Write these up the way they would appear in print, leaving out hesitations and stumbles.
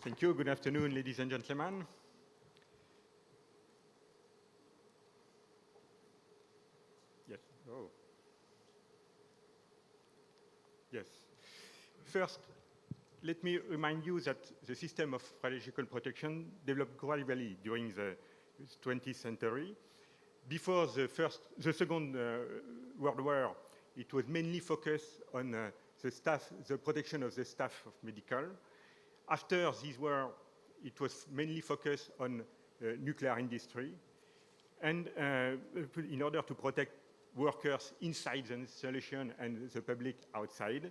Thank you. Good afternoon, ladies and gentlemen. Yes. Oh. Yes. First, let me remind you that the system of radiological protection developed gradually during the 20th century. Before the Second World War, it was mainly focused on the protection of the staff of medical. After this war, it was mainly focused on nuclear industry, and in order to protect workers inside the installation and the public outside.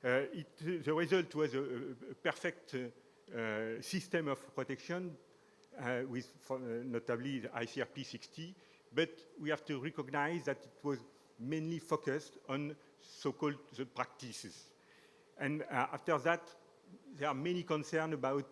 The result was a perfect system of protection with notably the ICRP 60, but we have to recognize that it was mainly focused on so-called the practices. And after that, there are many concerns about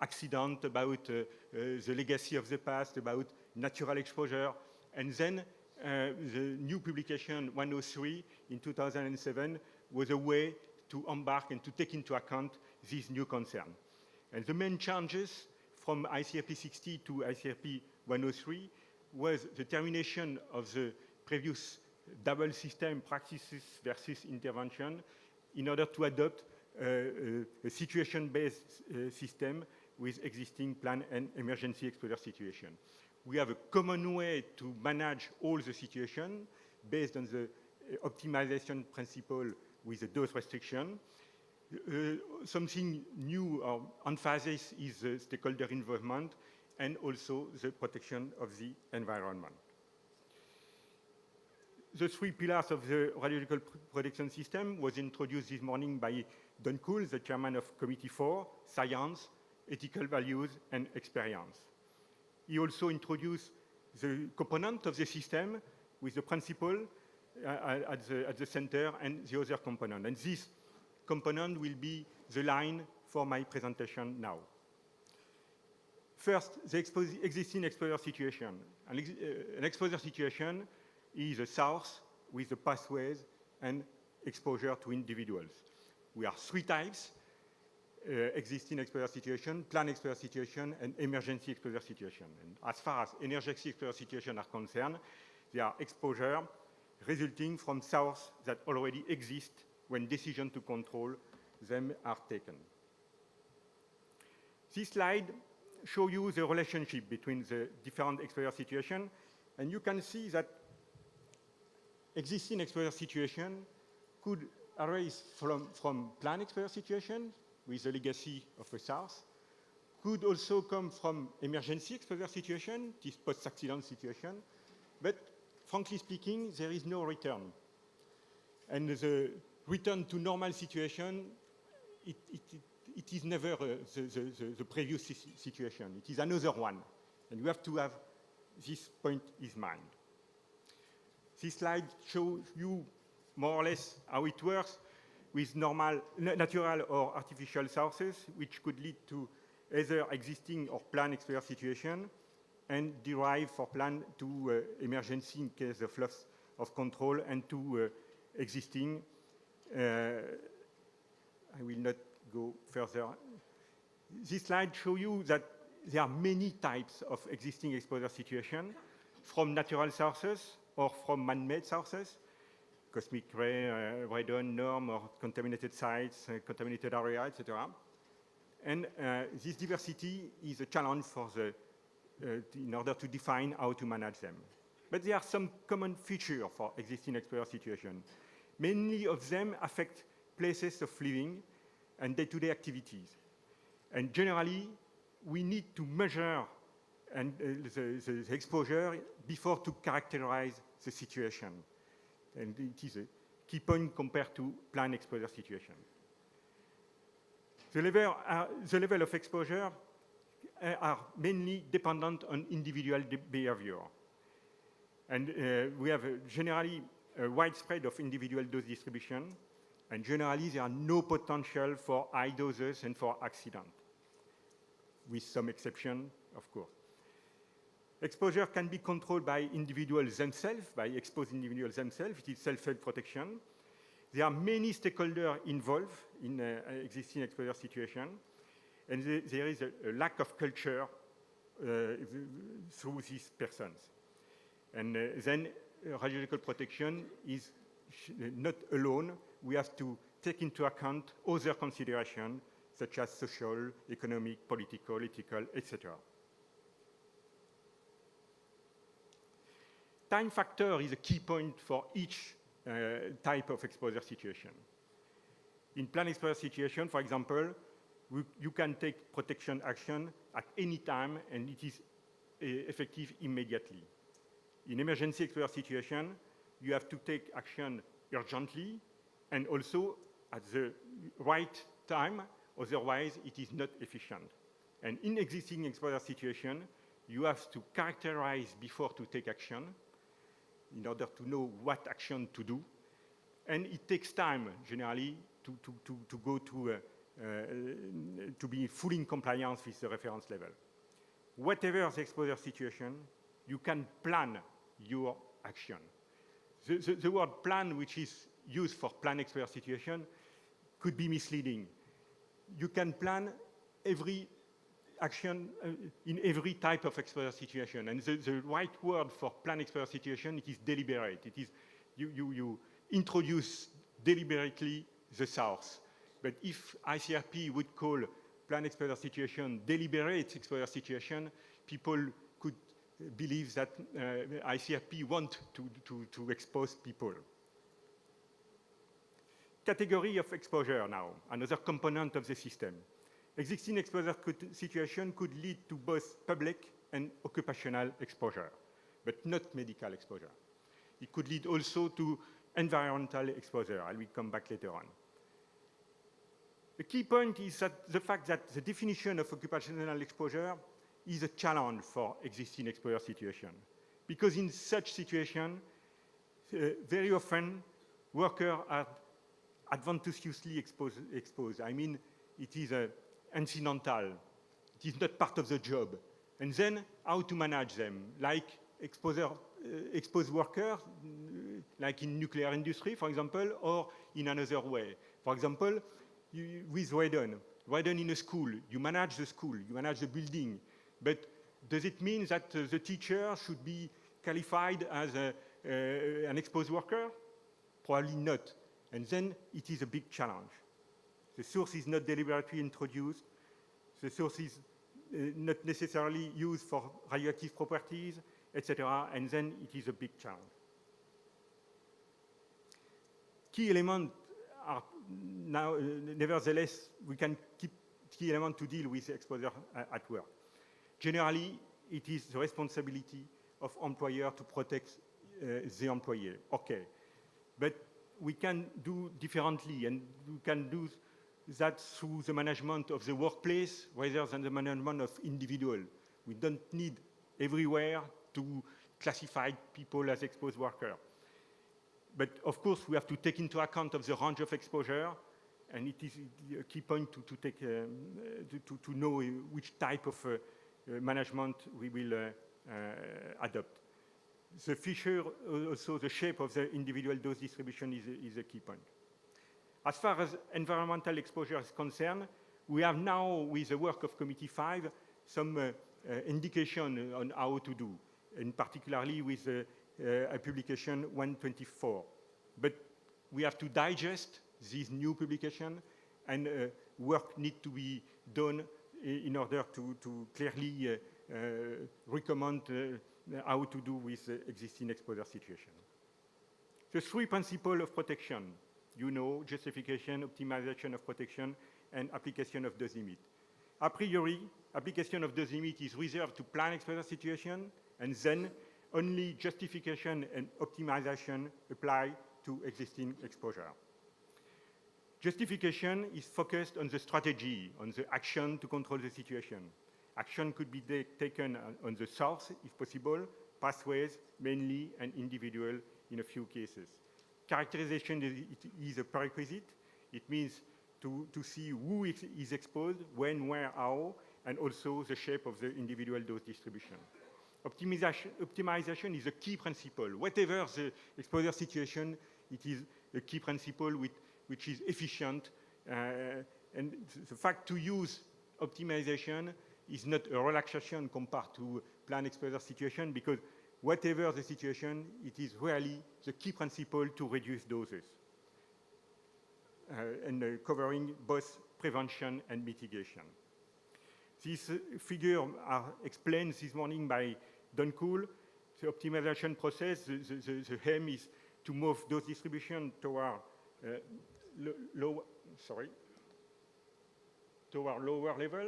accident, about the legacy of the past, about natural exposure, and then the new publication 103 in 2007 was a way to embark and to take into account this new concern. And the main changes from ICRP 60 to ICRP 103 was the termination of the previous double system practices versus intervention in order to adopt a situation-based system with existing plan and emergency exposure situation. We have a common way to manage all the situation based on the optimization principle with a dose restriction. Something new or emphasis is the stakeholder involvement and also the protection of the environment. The three pillars of the radiological protection system was introduced this morning by Don Kuhl, the chairman of Committee 4, Science, Ethical Values, and Experience. He also introduced the component of the system with the principle at the center and the other component. And this component will be the line for my presentation now. First, the existing exposure situation. An exposure situation is a source with the pathways and exposure to individuals. We have three types: existing exposure situation, planned exposure situation, and emergency exposure situation. And as far as emergency exposure situation are concerned, they are exposure resulting from sources that already exist when decisions to control them are taken. This slide shows you the relationship between the different exposure situations, and you can see that existing exposure situation could arise from planned exposure situation with the legacy of a SARS, could also come from emergency exposure situation, this post-accident situation, but frankly speaking, there is no return. And the return to normal situation, it is never the previous situation. It is another one. And you have to have this point in mind. This slide shows you more or less how it works with natural or artificial sources, which could lead to either existing or planned exposure situation, and derive for planned to emergency in case of loss of control, and to existing. I will not go further. This slide shows you that there are many types of existing exposure situation, from natural sources or from man-made sources, cosmic ray, radon, norm, or contaminated sites, contaminated area, etc. And this diversity is a challenge for in order to define how to manage them. But there are some common features for existing exposure situation. Many of them affect places of living and day-to-day activities. And generally, we need to measure the exposure before to characterize the situation. And it is a key point compared to planned exposure situation. The level of exposure are mainly dependent on individual behavior. And we have generally a widespread of individual dose distribution, and generally there are no potential for high doses and for accident, with some exception, of course. Exposure can be controlled by individuals themselves, by exposed individuals themselves. It is self-help protection. There are many stakeholders involved in existing exposure situation. And there is a lack of culture through these persons. And then radiological protection is not alone. We have to take into account other considerations such as social, economic, political, ethical, etc. Time factor is a key point for each type of exposure situation. In planned exposure situation, for example, you can take protection action at any time and it is effective immediately. In emergency exposure situation, you have to take action urgently and also at the right time, otherwise it is not efficient. And in existing exposure situation, you have to characterize before to take action in order to know what action to do. And it takes time, generally, to go to be fully in compliance with the reference level. Whatever the exposure situation, you can plan your action. The word plan, which is used for planned exposure situation, could be misleading. You can plan every action in every type of exposure situation. And the right word for planned exposure situation, it is deliberate. It is you introduce deliberately the source. But if ICRP would call planned exposure situation deliberate exposure situation, people could believe that ICRP want to expose people. Category of exposure now, another component of the system. Existing exposure situation could lead to both public and occupational exposure, but not medical exposure. It could lead also to environmental exposure. I will come back later on. The key point is that the fact that the definition of occupational exposure is a challenge for existing exposure situation. Because in such situation, very often workers are advantageously exposed. I mean, it is incidental. It is not part of the job. And then how to manage them, like exposed workers, like in nuclear industry, for example, or in another way. For example, with radon in a school, you manage the school, you manage the building, but does it mean that the teacher should be qualified as an exposed worker? Probably not. And then it is a big challenge. The source is not deliberately introduced. The source is not necessarily used for radioactive properties, etc. And then it is a big challenge. Key elements are now, nevertheless, we can keep key elements to deal with exposure at work. Generally, it is the responsibility of employer to protect the employee. Okay, but we can do differently, and we can do that through the management of the workplace rather than the management of individual. We don't need everywhere to classify people as exposed workers. But of course, we have to take into account of the range of exposure, and it is a key point to know which type of management we will adopt. The feature, also the shape of the individual dose distribution is a key point. As far as environmental exposure is concerned, we have now, with the work of Committee 5, some indication on how to do, and particularly with a publication 124. But we have to digest this new publication, and work needs to be done in order to clearly recommend how to do with existing exposure situation. The three principles of protection, you know, justification, optimization of protection, and application of dose limit. A priori, application of dose limit is reserved to planned exposure situation, and then only justification and optimization apply to existing exposure. Justification is focused on the strategy, on the action to control the situation. Action could be taken on the source, if possible, pathways, mainly, and individual in a few cases. Characterization is a prerequisite. It means to see who is exposed, when, where, how, and also the shape of the individual dose distribution. Optimization is a key principle. Whatever the exposure situation, it is a key principle which is efficient. And the fact to use optimization is not a relaxation compared to planned exposure situation, because whatever the situation, it is really the key principle to reduce doses and covering both prevention and mitigation. These figures are explained this morning by Don Cool. The optimization process, the aim is to move dose distribution toward toward lower level,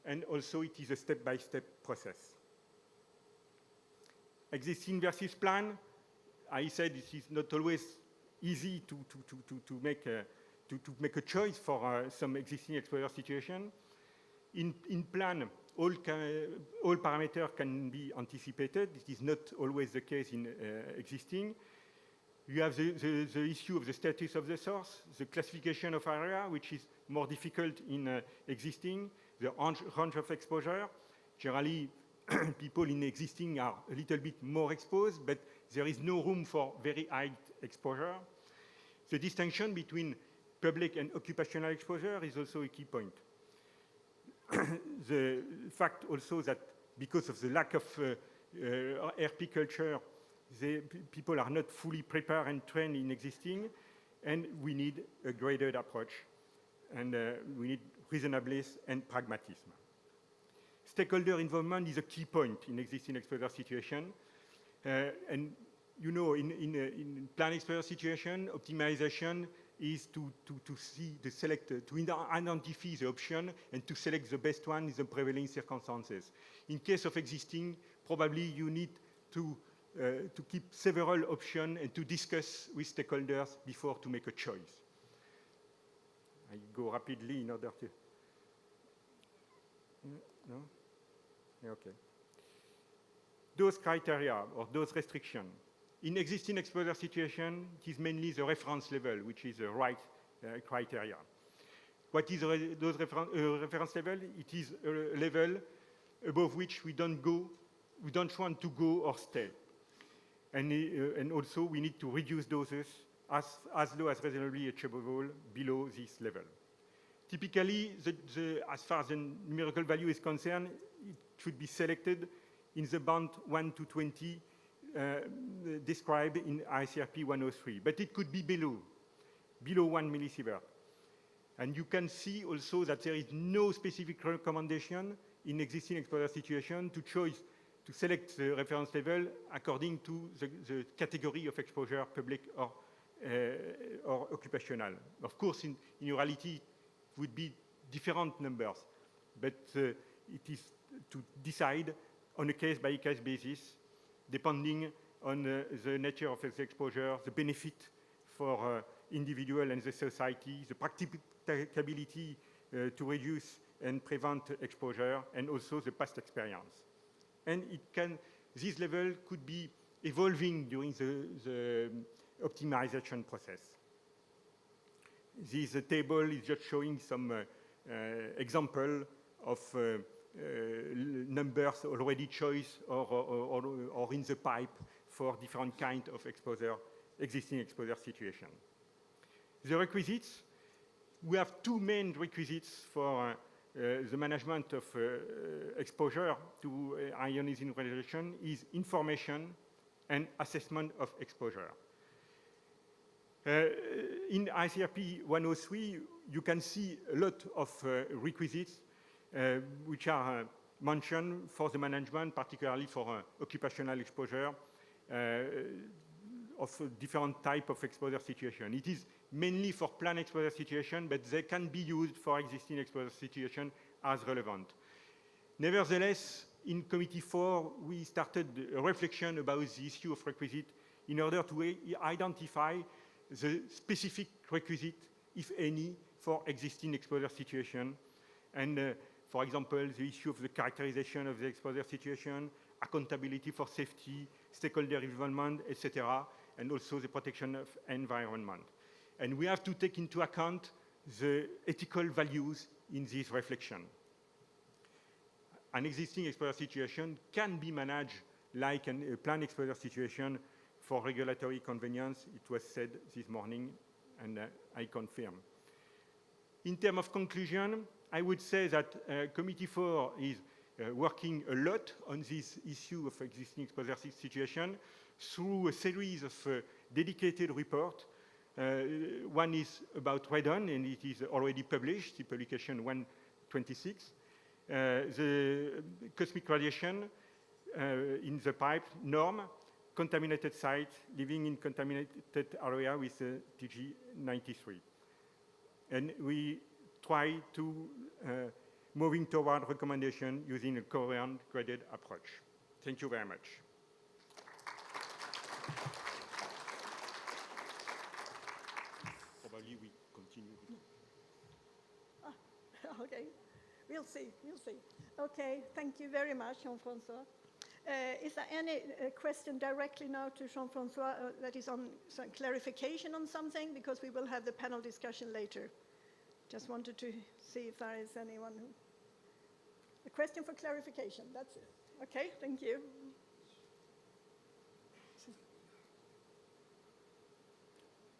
and also it is a step-by-step process. Existing versus plan, I said it is not always easy to make a choice for some existing exposure situation. In plan, all parameters can be anticipated. It is not always the case in existing. You have the issue of the status of the source, the classification of area, which is more difficult in existing, the range of exposure. Generally, people in existing are a little bit more exposed, but there is no room for very high exposure. The distinction between public and occupational exposure is also a key point. The fact also that because of the lack of RP culture, people are not fully prepared and trained in existing, and we need a graded approach, and we need reasonableness and pragmatism. Stakeholder involvement is a key point in existing exposure situation. And you know, in plan exposure situation, optimization is to identify the option and to select the best one in the prevailing circumstances. In case of existing, probably you need to keep several options and to discuss with stakeholders before to make a choice. I go rapidly in order to... No? Okay. Those criteria or those restrictions. In existing exposure situation, it is mainly the reference level, which is the right criteria. What is those reference level? It is a level above which we don't want to go or stay. And also we need to reduce doses as low as reasonably achievable below this level. Typically, as far as the numerical value is concerned, it should be selected in the band 1 to 20 described in ICRP 103, but it could be below 1 millisievert. And you can see also that there is no specific recommendation in existing exposure situation to select the reference level according to the category of exposure, public or occupational. Of course, in reality, it would be different numbers, but it is to decide on a case-by-case basis, depending on the nature of the exposure, the benefit for individual and the society, the practicability to reduce and prevent exposure, and also the past experience. And this level could be evolving during the optimization process. This table is just showing some example of numbers already choice or in the pipe for different kind of existing exposure situation. The requisites, we have two main requisites for the management of exposure to ionizing radiation is information and assessment of exposure. In ICRP 103, you can see a lot of requisites which are mentioned for the management, particularly for occupational exposure of different type of exposure situation. It is mainly for planned exposure situation, but they can be used for existing exposure situation as relevant. Nevertheless, in Committee 4, we started a reflection about the issue of requisite in order to identify the specific requisite, if any, for existing exposure situation. And for example, the issue of the characterization of the exposure situation, accountability for safety, stakeholder involvement, etc., and also the protection of environment. And we have to take into account the ethical values in this reflection. An existing exposure situation can be managed like a planned exposure situation for regulatory convenience. It was said this morning, and I confirm. In terms of conclusion, I would say that Committee 4 is working a lot on this issue of existing exposure situation through a series of dedicated reports. One is about radon, and it is already published, the publication 126. The cosmic radiation in the pipe norm, contaminated sites living in contaminated area with TG93. And we try to moving toward recommendation using a coherent graded approach. Thank you very much. Probably we continue. Okay, we'll see. Okay, thank you very much, Jean-François. Is there any question directly now to Jean-François that is on some clarification on something? Because we will have the panel discussion later. Just wanted to see if there is anyone who... A question for clarification, that's it. Okay, thank you.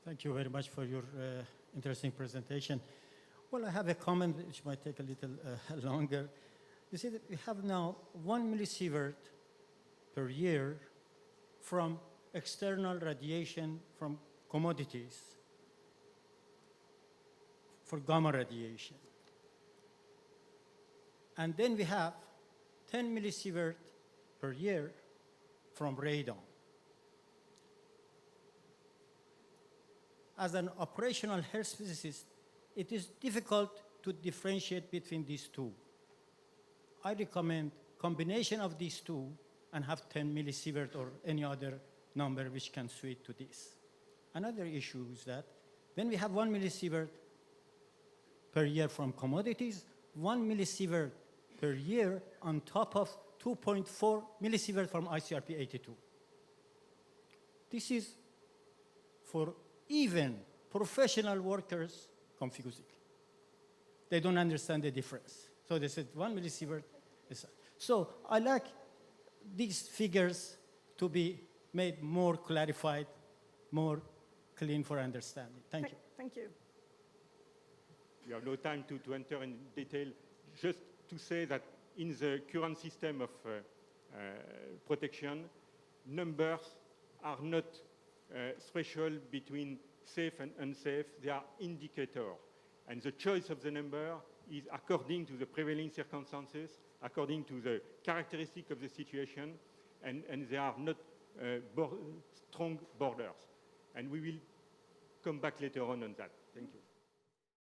Thank you very much for your interesting presentation. Well, I have a comment which might take a little longer. You see that we have now 1 millisievert per year from external radiation from commodities for gamma radiation. And then we have 10 millisievert per year from radon. As an operational health physicist, it is difficult to differentiate between these two. I recommend combination of these two and have 10 millisievert or any other number which can suit to this. Another issue is that when we have 1 millisievert per year from commodities, 1 millisievert per year on top of 2.4 millisievert from ICRP 82. This is for even professional workers confusing. They don't understand the difference. So they said 1 millisievert is... So I like these figures to be made more clarified, more clean for understanding. Thank you. Thank you. We have no time to enter in detail. Just to say that in the current system of protection, numbers are not threshold between safe and unsafe. They are indicators. And the choice of the number is according to the prevailing circumstances, according to the characteristic of the situation, and they are not strong borders. And we will come back later on that. Thank you.